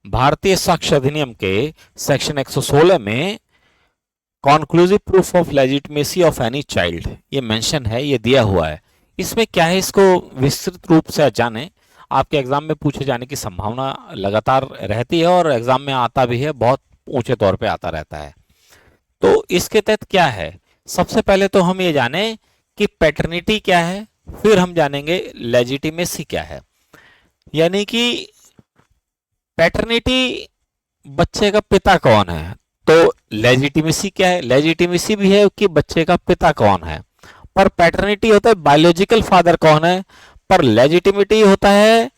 भारतीय साक्ष्य अधिनियम के सेक्शन 116 में conclusive proof of legitimacy of any child ये मेंशन है, ये दिया हुआ है। इसमें क्या है, इसको विस्तृत रूप से जाने। आपके एग्जाम में पूछे जाने की संभावना लगातार रहती है और एग्जाम में आता भी है, बहुत ऊंचे तौर पे आता रहता है। तो इसके तहत क्या है, सबसे पहले तो हम ये जाने कि पैटर्निटी क्या है, फिर हम जानेंगे लेजिटिमेसी क्या है। यानी कि पैटर्निटी, बच्चे का पिता कौन है, तो लेजिटिमेसी क्या है, लेजिटिमेसी भी है कि बच्चे का पिता कौन है। पर पैटर्निटी होता है बायोलॉजिकल फादर कौन है, पर लेजिटिमिटी होता है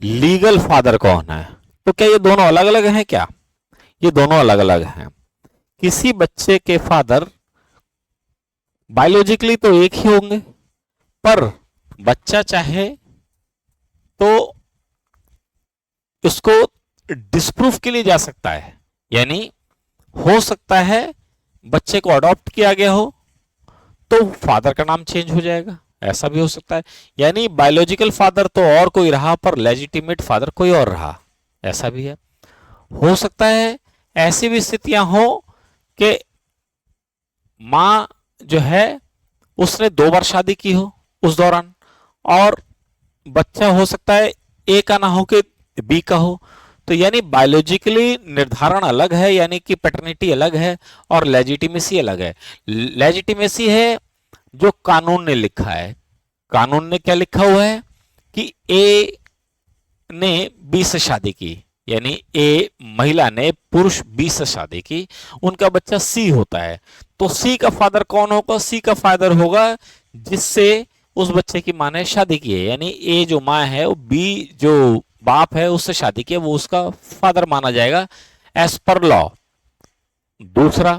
लीगल फादर कौन है। तो क्या ये दोनों अलग अलग हैं क्या? ये दोनों अलग अलग हैं। किसी बच्चे के फादर बायोलॉजिकली तो एक ही होंगे, पर बच्चा चाहे तो उसको डिस्प्रूफ के लिए जा सकता है। यानी हो सकता है बच्चे को अडॉप्ट किया गया हो तो फादर का नाम चेंज हो जाएगा, ऐसा भी हो सकता है। यानी बायोलॉजिकल फादर तो और कोई रहा, पर लेजिटिमेट फादर कोई और रहा, ऐसा भी है। हो सकता है ऐसी भी स्थितियां हो कि मां जो है उसने 2 बार शादी की हो उस दौरान, और बच्चा हो सकता है ए का ना हो कि बी का हो। तो यानी बायोलॉजिकली निर्धारण अलग है, यानी कि पैटर्निटी अलग है, और लेजिटिमेसी अलग है। लेजिटिमेसी है जो कानून ने लिखा है। कानून ने क्या लिखा हुआ है कि ए ने बी से शादी की, यानी ए महिला ने पुरुष बी से शादी की, उनका बच्चा सी होता है। तो सी का फादर कौन होगा? सी का फादर होगा जिससे उस बच्चे की मां ने शादी की है। यानी ए जो मां है, वो बी जो बाप है उससे शादी की है, वो उसका फादर माना जाएगा एज पर लॉ। दूसरा,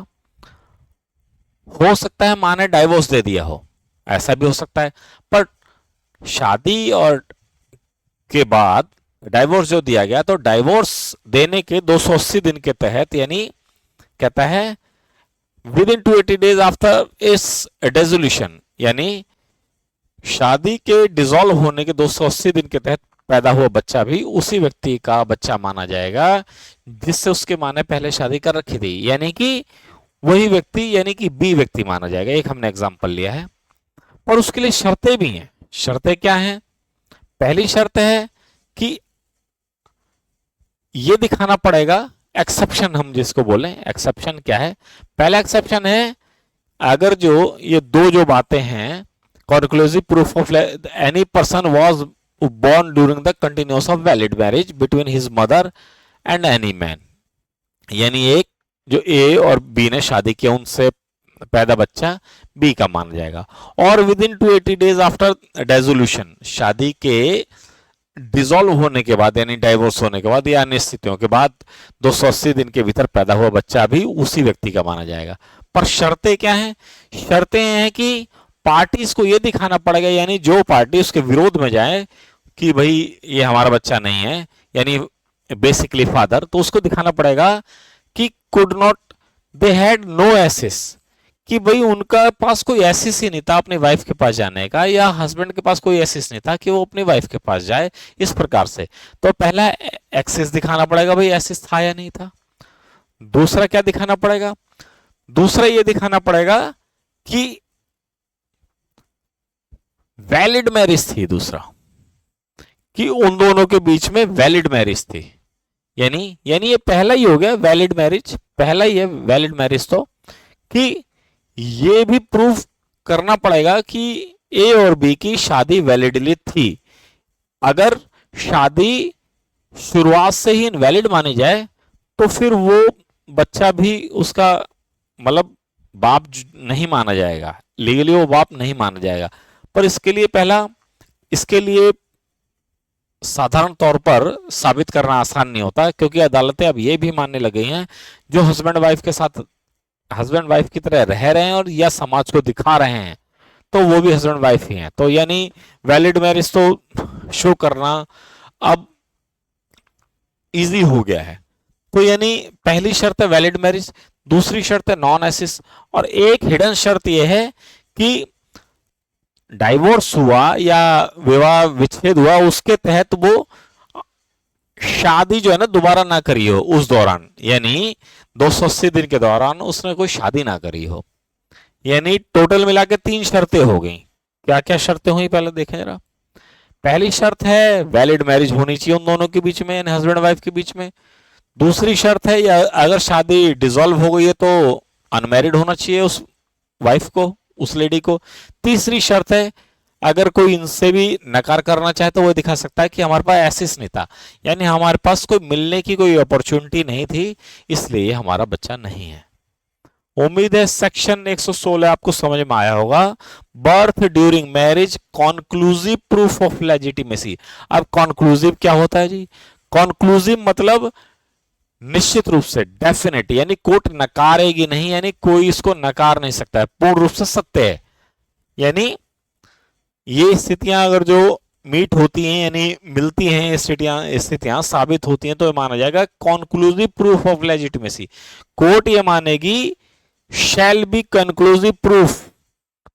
हो सकता है मां ने डाइवोर्स दे दिया हो, ऐसा भी हो सकता है। पर शादी और के बाद डाइवोर्स जो दिया गया, तो डाइवोर्स देने के 280 दिन के तहत, यानी कहता है विद इन 280 डेज आफ्टर इस डिसोल्यूशन, यानी शादी के डिसॉल्व होने के 280 दिन के तहत पैदा हुआ बच्चा भी उसी व्यक्ति का बच्चा माना जाएगा जिससे उसके मां ने पहले शादी कर रखी थी। यानी कि वही व्यक्ति, यानी कि बी व्यक्ति माना जाएगा। एक हमने एग्जांपल लिया है। और उसके लिए शर्तें भी हैं। शर्तें क्या हैं? पहली शर्त है कि ये दिखाना पड़ेगा, एक्सेप्शन हम जिसको बोले, एक्सेप्शन क्या है? पहला एक्सेप्शन है, अगर जो ये दो जो बातें हैं, conclusive proof of any person was born during the continuance of valid marriage between his mother and any man, यानी एक जो ए और बी ने शादी किया उनसे पैदा बच्चा बी का माना जाएगा। और विद इन 280 डेज आफ्टर डेसोल्यूशन, शादी के डिसॉल्व होने के बाद, यानी डाइवोर्स होने के बाद या अन्य स्थितियों के बाद 280 दिन के भीतर पैदा हुआ बच्चा भी उसी व्यक्ति का माना जाएगा। पर शर्तें क्या हैं? शर्तें हैं कि पार्टीज को यह दिखाना पड़ेगा, यानी जो पार्टी उसके विरोध में जाए कि भाई ये हमारा बच्चा नहीं है, यानी बेसिकली फादर, तो उसको दिखाना पड़ेगा कि could not, they had no access, कि भाई उनका पास कोई एसेस ही नहीं था अपनी वाइफ के पास जाने का, या हस्बैंड के पास कोई एसेस नहीं था कि वो अपनी वाइफ के पास जाए, इस प्रकार से। तो पहला एक्सेस दिखाना पड़ेगा, भाई एसेस था या नहीं था। दूसरा क्या दिखाना पड़ेगा? दूसरा ये दिखाना पड़ेगा कि वैलिड मैरिज थी। दूसरा कि उन दोनों के बीच में वैलिड मैरिज थी। यानी ये पहला ही हो गया वैलिड मैरिज, पहला ही है वैलिड मैरिज। तो कि ये भी प्रूफ करना पड़ेगा कि ए और बी की शादी वैलिडली थी। अगर शादी शुरुआत से ही इनवैलिड मानी जाए तो फिर वो बच्चा भी उसका मतलब बाप नहीं माना जाएगा, लीगली वो बाप नहीं माना जाएगा। पर इसके लिए साधारण तौर पर साबित करना आसान नहीं होता, क्योंकि अदालतें अब ये भी मानने लगी हैं जो हस्बैंड वाइफ के साथ हस्बैंड वाइफ की तरह रह रहे हैं और या समाज को दिखा रहे हैं, तो वो भी हस्बैंड वाइफ ही हैं। तो यानी वैलिड मैरिज तो शो करना अब इजी हो गया है। तो यानी पहली शर्त है वैलिड मैरिज, दूसरी शर्त है नॉन एसिस, और एक हिडन शर्त यह है कि डाइवोर्स हुआ या विवाह विच्छेद हुआ उसके तहत वो शादी जो है ना दोबारा ना करी हो उस दौरान, यानी 280 दिन के दौरान उसने कोई शादी ना करी हो। यानी टोटल मिला के 3 शर्तें हो गई। क्या क्या शर्तें हुई पहले देखें जरा। पहली शर्त है वैलिड मैरिज होनी चाहिए उन दोनों के बीच में, यानी हस्बैंड वाइफ के बीच में। दूसरी शर्त है या अगर शादी डिसॉल्व हो गई है तो अनमैरिड होना चाहिए उस वाइफ को, उस लेडी को। तीसरी शर्त है अगर कोई इनसे भी नकार करना चाहे तो वो दिखा सकता है कि हमारे पास एसिस नहीं था, यानी हमारे पास कोई मिलने की कोई अपॉर्चुनिटी नहीं थी, इसलिए हमारा बच्चा नहीं है। उम्मीद है सेक्शन 116 आपको समझ में आया होगा। Birth during marriage conclusive proof of legitimacy. अब कॉन्क्लूसिव क्या होता है जी? कॉन्क्लूसिव मतलब निश्चित रूप से, डेफिनेट, यानी कोर्ट नकारेगी नहीं, यानी कोई इसको नकार नहीं सकता है, पूर्ण रूप से सत्य है। यानी ये स्थितियां अगर जो मीट होती हैं यानी मिलती हैं, स्थितियां साबित होती हैं तो ये माना जाएगा conclusive proof of legitimacy. Court ये मानेगी shall be conclusive proof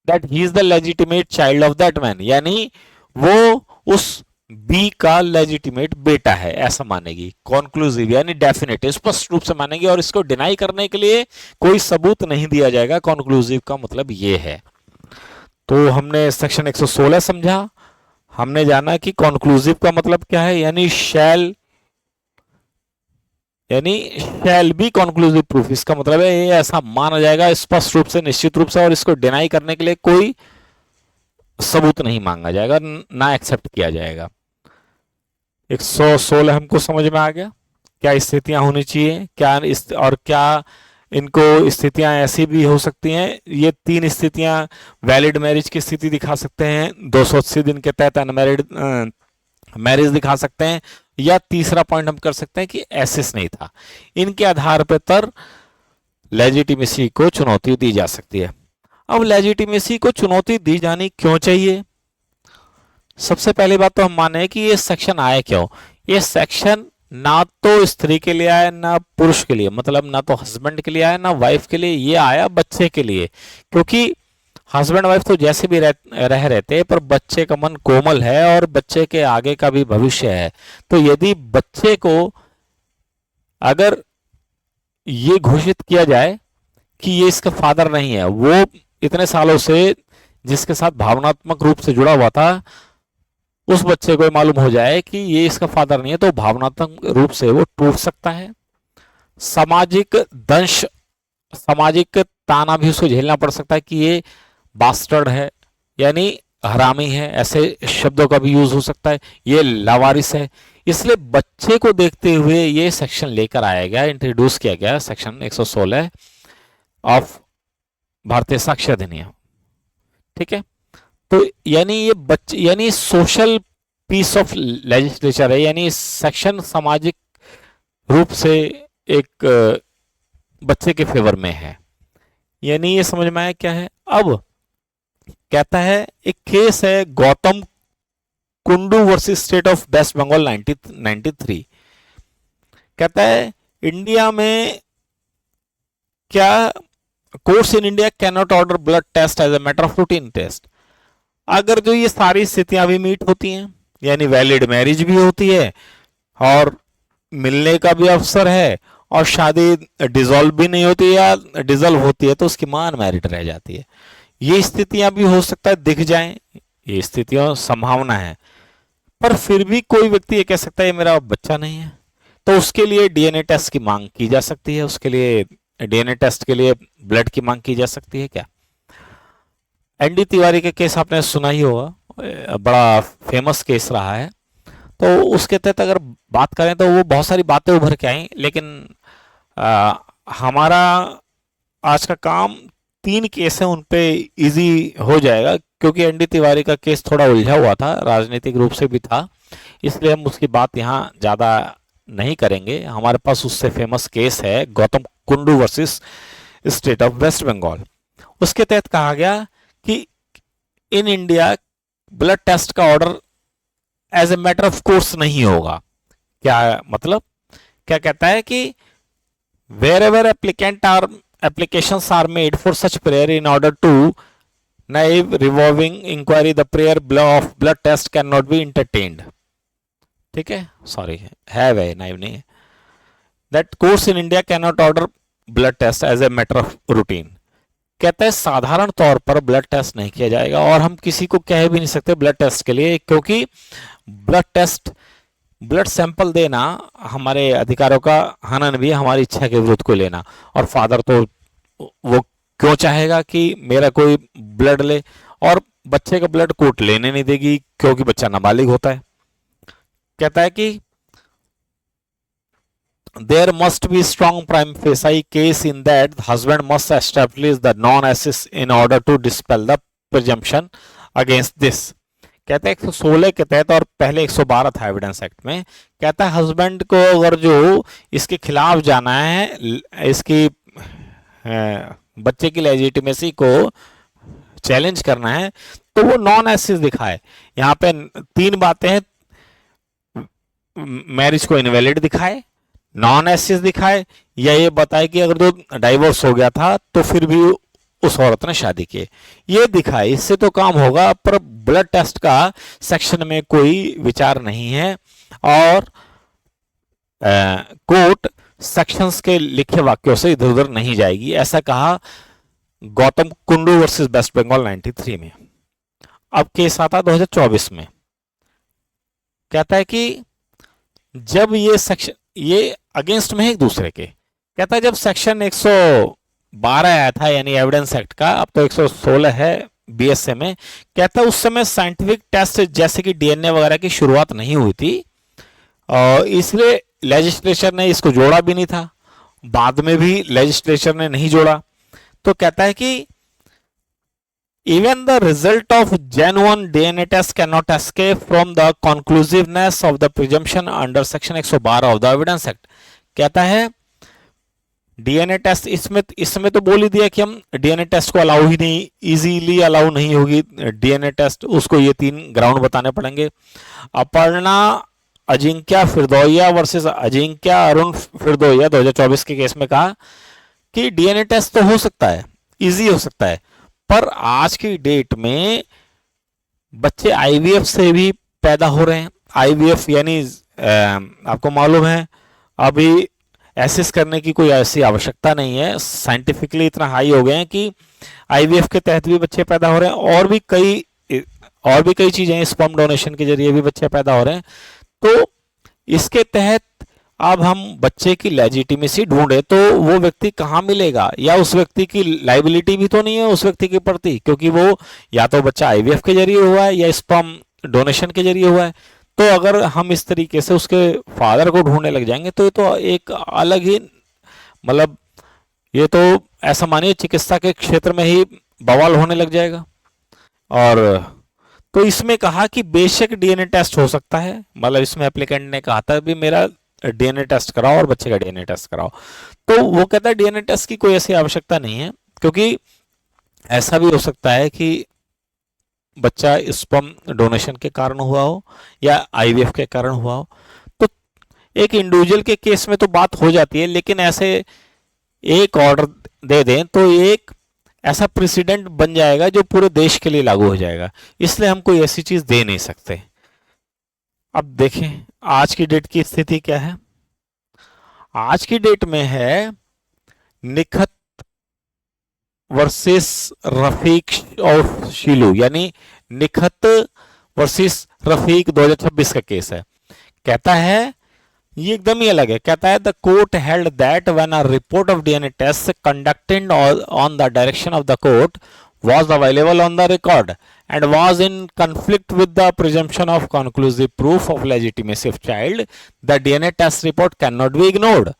that he is the legitimate child of that man, यानी वो उस बी का लेजिटिमेट बेटा है, ऐसा मानेगी। कॉन्क्लूसिव यानी डेफिनेट, स्पष्ट रूप से मानेगी, और इसको डिनाई करने के लिए कोई सबूत नहीं दिया जाएगा। कॉन्क्लूसिव का मतलब ये है। तो हमने सेक्शन 116 समझा। हमने जाना कि कॉन्क्लूसिव का मतलब क्या है, यानी शैल बी कॉन्क्लूसिव प्रूफ। इसका मतलब है ये ऐसा माना जाएगा स्पष्ट रूप से, निश्चित रूप से, और इसको डिनाई करने के लिए कोई सबूत नहीं मांगा जाएगा, ना एक्सेप्ट किया जाएगा। 116 हमको समझ में आ गया। क्या स्थितियां होनी चाहिए, क्या और क्या इनको स्थितियां ऐसी भी हो सकती हैं। ये 3 स्थितियां वैलिड मैरिज की स्थिति दिखा सकते हैं, 280 दिन के तहत अनमैरिड मैरिज दिखा सकते हैं, या तीसरा पॉइंट हम कर सकते हैं कि एसिस नहीं था। इनके आधार पर लेजिटिमेसी को चुनौती दी जा सकती है। अब लेजिटिमेसी को चुनौती दी जानी क्यों चाहिए? सबसे पहली बात तो हम माने कि ये सेक्शन आए क्यों। ये सेक्शन ना तो स्त्री के लिए आया ना पुरुष के लिए, मतलब ना तो हस्बैंड के लिए आया ना वाइफ के लिए, ये आया बच्चे के लिए। क्योंकि हस्बैंड वाइफ तो जैसे भी रह रहते, पर बच्चे का मन कोमल है और बच्चे के आगे का भी भविष्य है। तो यदि बच्चे को अगर ये घोषित किया जाए कि ये इसका फादर नहीं है, वो इतने सालों से जिसके साथ भावनात्मक रूप से जुड़ा हुआ था, उस बच्चे को मालूम हो जाए कि ये इसका फादर नहीं है, तो भावनात्मक रूप से वो टूट सकता है। सामाजिक दंश, सामाजिक ताना भी उसको झेलना पड़ सकता है कि ये बास्टर्ड है, यानी हरामी है, ऐसे शब्दों का भी यूज हो सकता है, ये लावारिस है। इसलिए बच्चे को देखते हुए ये सेक्शन लेकर आया गया, इंट्रोड्यूस किया गया सेक्शन 116 ऑफ भारतीय साक्ष्य अधिनियम। ठीक है, तो यानी ये बच्चे, यानी सोशल पीस ऑफ लेजिस्लेचर है, यानी सेक्शन सामाजिक रूप से एक बच्चे के फेवर में है। यानी ये समझ में आया क्या है। अब कहता है एक केस है Gautam Kundu versus state of waste Bengal 1993। कहता है इंडिया में क्या courts in India cannot order blood test as a matter of routine test. अगर जो ये सारी स्थितियां भी मीट होती हैं, यानी वैलिड मैरिज भी होती है और मिलने का भी अवसर है, और शादी डिसॉल्व भी नहीं होती या डिसॉल्व होती है तो उसकी मान मैरिड रह जाती है, ये स्थितियां भी हो सकता है दिख जाएं, ये स्थितियों संभावना है। पर फिर भी कोई व्यक्ति ये कह सकता है ये मेरा बच्चा नहीं है, तो उसके लिए डीएनए टेस्ट की मांग की जा सकती है, उसके लिए डीएनए टेस्ट के लिए ब्लड की मांग की जा सकती है। क्या एनडी तिवारी के केस आपने सुना ही होगा, बड़ा फेमस केस रहा है। तो उसके तहत अगर बात करें तो वो बहुत सारी बातें उभर के आई, लेकिन हमारा आज का काम 3 केस है उन पे इजी हो जाएगा, क्योंकि एनडी तिवारी का केस थोड़ा उलझा हुआ था, राजनीतिक रूप से भी था, इसलिए हम उसकी बात यहाँ ज़्यादा नहीं करेंगे। हमारे पास उससे फेमस केस है Gautam Kundu versus state of waste Bengal. उसके तहत कहा गया कि इन इंडिया ब्लड टेस्ट का order as a matter of course नहीं होगा। क्या मतलब, क्या कहता है कि wherever applications are made for such prayer in order to naive revolving inquiry the prayer of blood test can not be entertained. ठीक है, सॉरी, हैव है, नाइव नहीं है। That courts in India cannot order blood test as a matter of routine. कहता है साधारण तौर पर ब्लड टेस्ट नहीं किया जाएगा, और हम किसी को कह भी नहीं सकते ब्लड टेस्ट के लिए, क्योंकि ब्लड टेस्ट, ब्लड सैंपल देना हमारे अधिकारों का हनन भी है, हमारी इच्छा के विरुद्ध को लेना। और फादर तो वो क्यों चाहेगा कि मेरा कोई ब्लड ले, और बच्चे का ब्लड कोर्ट लेने नहीं देगी क्योंकि बच्चा नाबालिग होता है। कहता है कि there must be strong prima facie case in that the husband must establish the non-assist in order to dispel the presumption against this। कहते हैं 116 के तहत, और पहले 112 था एविडेंस एक्ट में, कहता है हस्बैंड को अगर जो इसके खिलाफ जाना है, इसकी बच्चे की लेजिटिमेसी को चैलेंज करना है, तो वो नॉन एसिस दिखाए। यहाँ पे 3 बातें हैं, मैरिज को इनवैलिड दिखाए, नॉन एसिस दिखाए, या ये बताए कि अगर तो डाइवोर्स हो गया था तो फिर भी उस औरत ने शादी की, ये दिखाए। इससे तो काम होगा, पर ब्लड टेस्ट का सेक्शन में कोई विचार नहीं है, और कोर्ट सेक्शंस के लिखे वाक्यों से इधर उधर नहीं जाएगी, ऐसा कहा गौतम कुंडू वर्सेस वेस्ट बंगाल 93 में। अब केस आता 2024 में। कहता है कि जब ये सेक्शन, ये अगेंस्ट में है एक दूसरे के। कहता है जब सेक्शन 112 आया था, यानी एविडेंस एक्ट का, अब तो 116 है बीएसए में। कहता है उस समय साइंटिफिक टेस्ट जैसे कि डीएनए वगैरह की शुरुआत नहीं हुई थी, और इसलिए लेजिस्लेचर ने इसको जोड़ा भी नहीं था, बाद में भी लेजिस्लेचर ने नहीं जोड़ा। तो कहता है कि even the result of genuine DNA test cannot escape from the conclusiveness of the presumption under section 112 of the evidence act। कहता है डीएनए टेस्ट, इसमें तो बोल ही दिया कि हम डीएनए टेस्ट को अलाउ ही नहीं, इजीली अलाउ नहीं होगी डीएनए टेस्ट, उसको ये 3 ग्राउंड बताने पड़ेंगे। अपर्णा अजिंक्य फिरदौया वर्सेस अजिंक्य अरुण फिरदौया 2024 के केस में कहा कि डीएनए टेस्ट तो हो सकता है, इजी हो सकता है, पर आज की डेट में बच्चे आईवीएफ से भी पैदा हो रहे हैं। आईवीएफ यानी आपको मालूम है अभी एसिस करने की कोई ऐसी आवश्यकता नहीं है, साइंटिफिकली इतना हाई हो गए हैं कि आईवीएफ के तहत भी बच्चे पैदा हो रहे हैं, और भी कई चीजें, स्पर्म डोनेशन के जरिए भी बच्चे पैदा हो रहे हैं। तो इसके तहत अब हम बच्चे की लेजिटिमेसी ढूंढे तो वो व्यक्ति कहाँ मिलेगा, या उस व्यक्ति की लाइबिलिटी भी तो नहीं है उस व्यक्ति के प्रति, क्योंकि वो या तो बच्चा आईवीएफ के जरिए हुआ है या स्पर्म डोनेशन के जरिए हुआ है। तो अगर हम इस तरीके से उसके फादर को ढूंढने लग जाएंगे तो ये तो एक अलग ही, मतलब ये तो ऐसा मानिए चिकित्सा के क्षेत्र में ही बवाल होने लग जाएगा। और तो इसमें कहा कि बेशक डीएनए टेस्ट हो सकता है, मतलब इसमें एप्लीकेंट ने कहा था भी मेरा डीएनए टेस्ट कराओ और बच्चे का डीएनए टेस्ट कराओ। तो वो कहता है डीएनए टेस्ट की कोई ऐसी आवश्यकता नहीं है, क्योंकि ऐसा भी हो सकता है कि बच्चा स्पर्म डोनेशन के कारण हुआ हो या आईवीएफ के कारण हुआ हो। तो एक इंडिविजुअल के केस में तो बात हो जाती है, लेकिन ऐसे एक ऑर्डर दे दें तो एक ऐसा प्रेसिडेंट बन जाएगा जो पूरे देश के लिए लागू हो जाएगा, इसलिए हम कोई ऐसी चीज दे नहीं सकते। अब देखें आज की डेट की स्थिति क्या है। आज की डेट में है निखत वर्सेस रफीक और शीलू, यानी निखत वर्सेस रफीक 2026 का केस है। कहता है ये एकदम ही अलग है। कहता है the court held that when a report of DNA test conducted on the direction of the court was available on the record and was in conflict with the presumption of conclusive proof of legitimacy of child, the DNA test report cannot be ignored,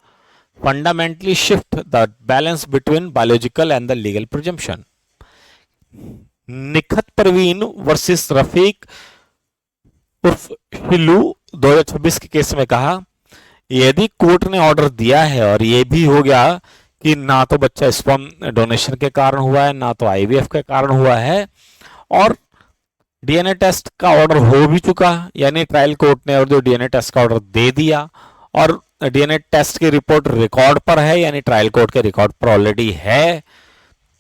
fundamentally shift the balance between biological and the legal presumption। Nikhat Parveen versus Rafiq उर्फ हिलू 2026 के case में कहा यदि court ने order दिया है और ये भी हो गया कि ना तो बच्चा स्पर्म डोनेशन के कारण हुआ है ना तो आईवीएफ के कारण हुआ है, और डीएनए टेस्ट का ऑर्डर हो भी चुका, यानी ट्रायल कोर्ट ने और जो डीएनए टेस्ट का ऑर्डर दे दिया, और डीएनए टेस्ट की रिपोर्ट रिकॉर्ड पर है, यानी ट्रायल कोर्ट के रिकॉर्ड पर ऑलरेडी है,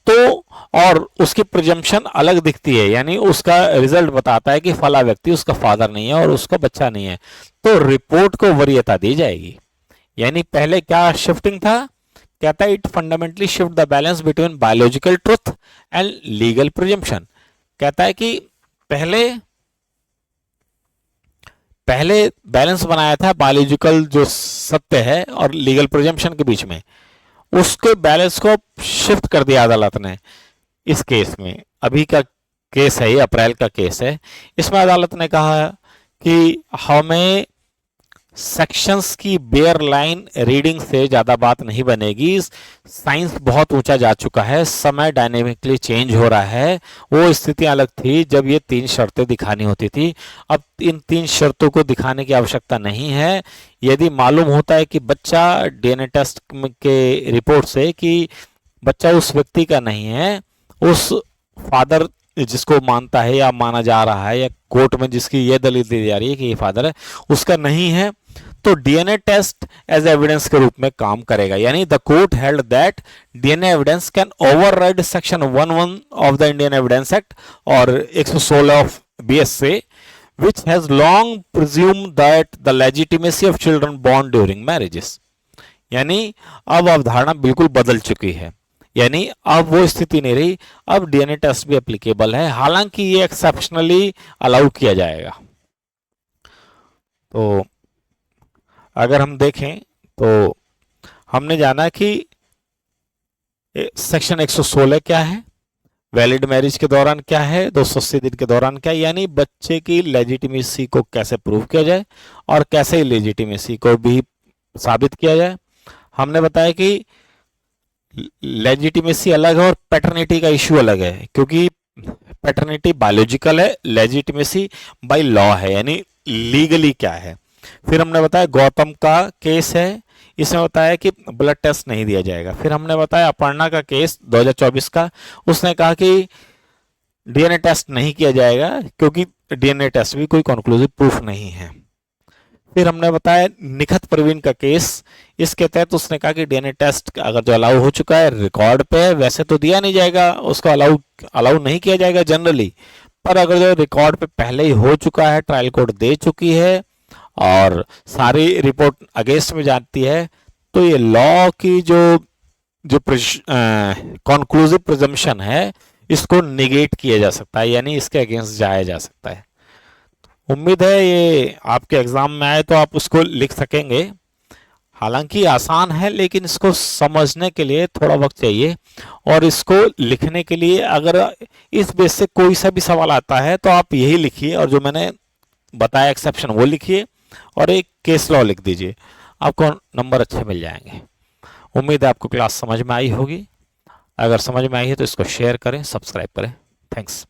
तो और उसकी प्रिजम्पशन अलग दिखती है, यानी उसका रिजल्ट बताता है कि फला व्यक्ति उसका फादर नहीं है और उसका बच्चा नहीं है, तो रिपोर्ट को वरीयता दी जाएगी। यानी पहले क्या शिफ्टिंग था, कहता है it fundamentally shift the balance between biological truth and legal presumption. कहता है कि पहले बैलेंस बनाया था बायोलॉजिकल जो सत्य है और लीगल प्रिजम्पशन के बीच में, उसके बैलेंस को शिफ्ट कर दिया अदालत ने। इस केस में अभी का केस है, ये अप्रैल का केस है, इसमें अदालत ने कहा कि हमें सेक्शंस की बेयर लाइन रीडिंग से ज़्यादा बात नहीं बनेगी, साइंस बहुत ऊंचा जा चुका है, समय डायनेमिकली चेंज हो रहा है। वो स्थिति अलग थी जब ये 3 शर्तें दिखानी होती थी, अब इन 3 शर्तों को दिखाने की आवश्यकता नहीं है। यदि मालूम होता है कि बच्चा डीएनए टेस्ट के रिपोर्ट से कि बच्चा उस व्यक्ति का नहीं है, उस फादर जिसको मानता है या माना जा रहा है या कोर्ट में जिसकी ये दलील दी जा रही है कि ये फादर है, उसका नहीं है, तो डीएनए टेस्ट एज एविडेंस के रूप में काम करेगा। यानी the court held that DNA evidence can override section 11 of the Indian evidence act और 116 of BSA which has long presumed that the legitimacy of children born during marriages। यानी अब अवधारणा बिल्कुल बदल चुकी है, यानी अब वो स्थिति नहीं रही, अब डीएनए टेस्ट भी एप्लीकेबल है, हालांकि ये एक्सेप्शनली अलाउ किया जाएगा। तो अगर हम देखें तो हमने जाना कि सेक्शन 116 क्या है, वैलिड मैरिज के दौरान क्या है, 280 दिन के दौरान क्या है, यानी बच्चे की लेजिटिमेसी को कैसे प्रूव किया जाए और कैसे लेजिटिमेसी को भी साबित किया जाए। हमने बताया कि लेजिटिमेसी अलग है और पैटर्निटी का इश्यू अलग है, क्योंकि पैटर्निटी बायोलॉजिकल है, लेजिटिमेसी बाय लॉ है, यानी लीगली क्या है। फिर हमने बताया गौतम का केस है, इसमें बताया कि ब्लड टेस्ट नहीं दिया जाएगा। फिर हमने बताया अपर्णा का केस 2024 का, उसने कहा कि डीएनए टेस्ट नहीं किया जाएगा क्योंकि डीएनए टेस्ट भी कोई कंक्लूसिव प्रूफ नहीं है। फिर हमने बताया निखत प्रवीण का केस, इसके तहत उसने कहा कि डीएनए टेस्ट अगर जो अलाउ हो चुका है रिकॉर्ड पे, वैसे तो दिया नहीं जाएगा, उसको अलाउ नहीं किया जाएगा जनरली, पर अगर जो रिकॉर्ड पे पहले ही हो चुका है, ट्रायल कोर्ट दे चुकी है और सारी रिपोर्ट अगेंस्ट में जाती है, तो ये लॉ की जो कंक्लूसिव प्रिजम्पशन है इसको निगेट किया जा सकता है, यानी इसके अगेंस्ट जाया जा सकता है। उम्मीद है ये आपके एग्जाम में आए तो आप उसको लिख सकेंगे। हालांकि आसान है, लेकिन इसको समझने के लिए थोड़ा वक्त चाहिए, और इसको लिखने के लिए अगर इस बेस से कोई सा भी सवाल आता है तो आप यही लिखिए, और जो मैंने बताया एक्सेप्शन वो लिखिए और एक केस लॉ लिख दीजिए, आपको नंबर अच्छे मिल जाएंगे। उम्मीद है आपको क्लास समझ में आई होगी। अगर समझ में आई है तो इसको शेयर करें, सब्सक्राइब करें। थैंक्स।